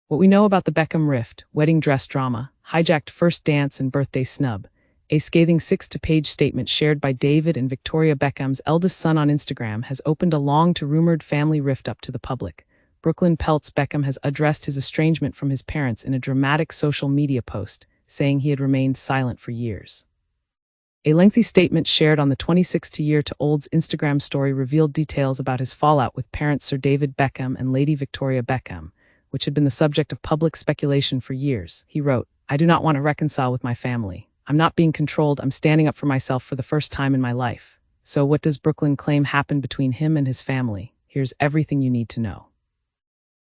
What we know about the Beckham rift, wedding dress drama, hijacked first dance and birthday snub. A scathing 6-page statement shared by David and Victoria Beckham's eldest son on Instagram has opened a long-to-rumored family rift up to the public. Brooklyn Peltz Beckham has addressed his estrangement from his parents in a dramatic social media post, saying he had remained silent for years. A lengthy statement shared on the 26-year-old's Instagram story revealed details about his fallout with parents Sir David Beckham and Lady Victoria Beckham, which had been the subject of public speculation for years. He wrote, "I do not want to reconcile with my family. I'm not being controlled, I'm standing up for myself for the first time in my life." So what does Brooklyn claim happened between him and his family? Here's everything you need to know.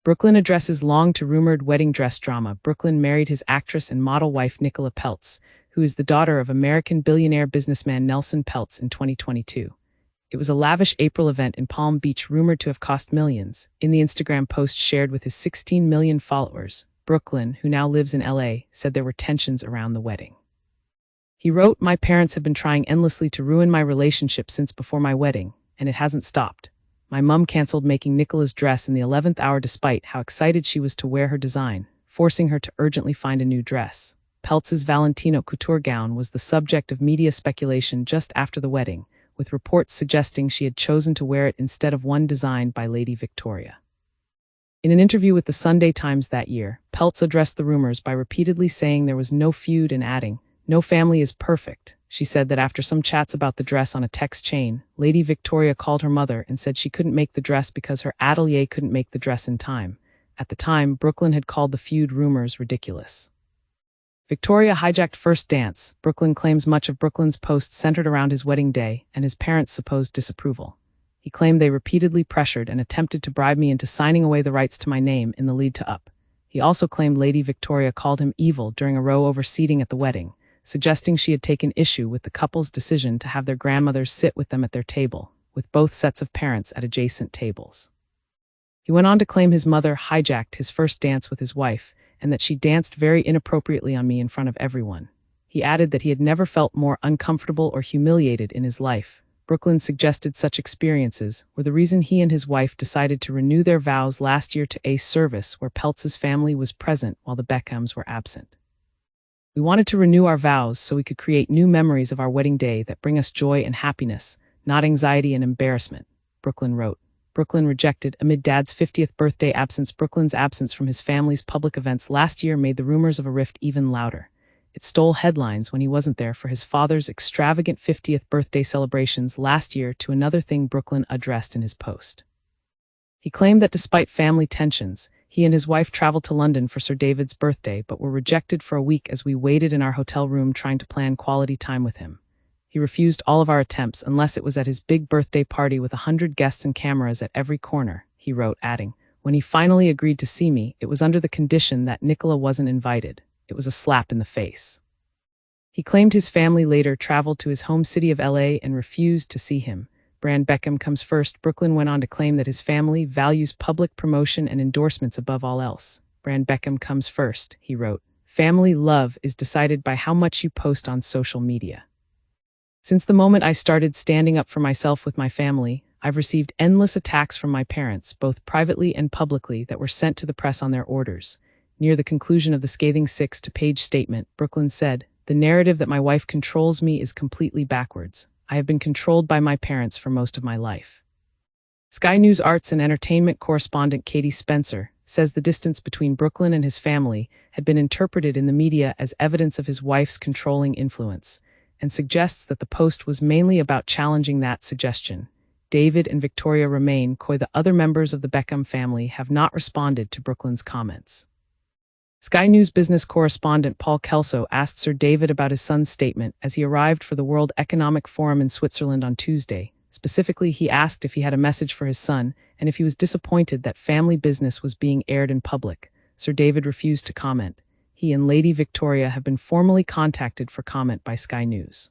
Brooklyn addresses long-to-rumored wedding dress drama. Brooklyn married his actress and model wife Nicola Peltz, who is the daughter of American billionaire businessman Nelson Peltz, in 2022. It was a lavish April event in Palm Beach rumored to have cost millions. In the Instagram post shared with his 16 million followers, Brooklyn, who now lives in LA, said there were tensions around the wedding. He wrote, "My parents have been trying endlessly to ruin my relationship since before my wedding, and it hasn't stopped. My mum canceled making Nicola's dress in the 11th hour despite how excited she was to wear her design, forcing her to urgently find a new dress." Peltz's Valentino couture gown was the subject of media speculation just after the wedding, with reports suggesting she had chosen to wear it instead of one designed by Lady Victoria. In an interview with the Sunday Times that year, Peltz addressed the rumors by repeatedly saying there was no feud and adding, "No family is perfect." She said that after some chats about the dress on a text chain, Lady Victoria called her mother and said she couldn't make the dress because her atelier couldn't make the dress in time. At the time, Brooklyn had called the feud rumors ridiculous. Victoria hijacked first dance. Brooklyn claims much of Brooklyn's posts centered around his wedding day and his parents' supposed disapproval. He claimed they repeatedly pressured and attempted to bribe me into signing away the rights to my name in the lead to Up. He also claimed Lady Victoria called him evil during a row-over seating at the wedding, suggesting she had taken issue with the couple's decision to have their grandmothers sit with them at their table, with both sets of parents at adjacent tables. He went on to claim his mother hijacked his first dance with his wife, and that she danced very inappropriately on me in front of everyone. He added that he had never felt more uncomfortable or humiliated in his life. Brooklyn suggested such experiences were the reason he and his wife decided to renew their vows last year to a service where Peltz's family was present while the Beckhams were absent. "We wanted to renew our vows so we could create new memories of our wedding day that bring us joy and happiness, not anxiety and embarrassment," Brooklyn wrote. Brooklyn rejected amid Dad's 50th birthday absence. Brooklyn's absence from his family's public events last year made the rumors of a rift even louder. It stole headlines when he wasn't there for his father's extravagant 50th birthday celebrations last year. To another thing Brooklyn addressed in his post. He claimed that despite family tensions, he and his wife traveled to London for Sir David's birthday but were rejected for a week as we waited in our hotel room trying to plan quality time with him. He refused all of our attempts unless it was at his big birthday party with 100 guests and cameras at every corner, he wrote, adding, "When he finally agreed to see me, it was under the condition that Nicola wasn't invited. It was a slap in the face." He claimed his family later traveled to his home city of LA and refused to see him. Brand Beckham comes first. Brooklyn went on to claim that his family values public promotion and endorsements above all else. "Brand Beckham comes first," he wrote. "Family love is decided by how much you post on social media. Since the moment I started standing up for myself with my family, I've received endless attacks from my parents, both privately and publicly, that were sent to the press on their orders." Near the conclusion of the scathing 6-page statement, Brooklyn said, "The narrative that my wife controls me is completely backwards. I have been controlled by my parents for most of my life." Sky News arts and entertainment correspondent Katie Spencer says the distance between Brooklyn and his family had been interpreted in the media as evidence of his wife's controlling influence, and suggests that the post was mainly about challenging that suggestion. David and Victoria remain coy. The other members of the Beckham family have not responded to Brooklyn's comments. Sky News business correspondent Paul Kelso asked Sir David about his son's statement as he arrived for the World Economic Forum in Switzerland on Tuesday. Specifically, he asked if he had a message for his son and if he was disappointed that family business was being aired in public. Sir David refused to comment. He and Lady Victoria have been formally contacted for comment by Sky News.